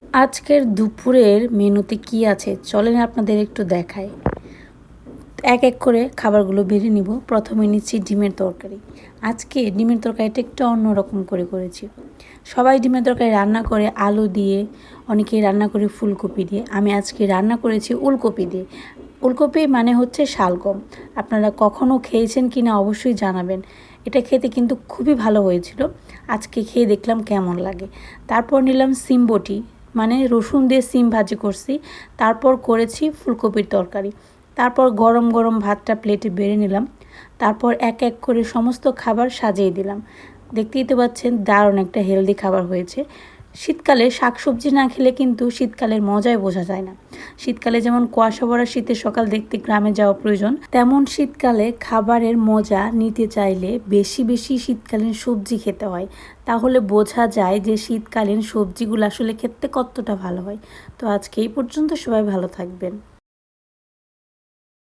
আজকের দুপুরের মেনুতে কি আছে চলেন আপনাদের একটু দেখাই। এক এক করে খাবারগুলো বেড়ে নিব। প্রথমে নিচ্ছি ডিমের তরকারি। আজকে ডিমের তরকারিটা একটু অন্যরকম করে করেছি। সবাই ডিমের তরকারি রান্না করে আলু দিয়ে, অনেকেই রান্না করে ফুলকপি দিয়ে। আমি আজকে রান্না করেছি ওলকপি দিয়ে। ওলকপি মানে হচ্ছে শালগম। আপনারা কখনো খেয়েছেন কি না অবশ্যই জানাবেন। এটা খেতে কিন্তু খুবই ভালো হয়েছিল। আজকে খেয়ে দেখলাম কেমন লাগে। তারপর নিলাম সিম বটি, মানে রসুন দিয়ে সিম ভাজি করছি। তারপর করেছি ফুলকপির তরকারি। তারপর গরম গরম ভাতটা প্লেটে বেড়ে নিলাম। তারপর এক এক করে সমস্ত খাবার সাজিয়ে দিলাম। দেখতেই তো পাচ্ছেন দারুণ একটা হেলদি খাবার হয়েছে। শীতকালে শাকসবজি না খেলে কিন্তু শীতকালের মজাই বোঝা যায় না। শীতকালে যেমন কুয়াশা ভরা শীতের সকাল দেখতে গ্রামে যাওয়া প্রয়োজন, তেমন শীতকালে খাবারের মজা নিতে চাইলে বেশি বেশি শীতকালীন সবজি খেতে হয়। তাহলে বোঝা যায় যে শীতকালীন সবজিগুলো আসলে খেতে কতটা ভালো হয়। তো আজকে এই পর্যন্ত, সবাই ভালো থাকবেন।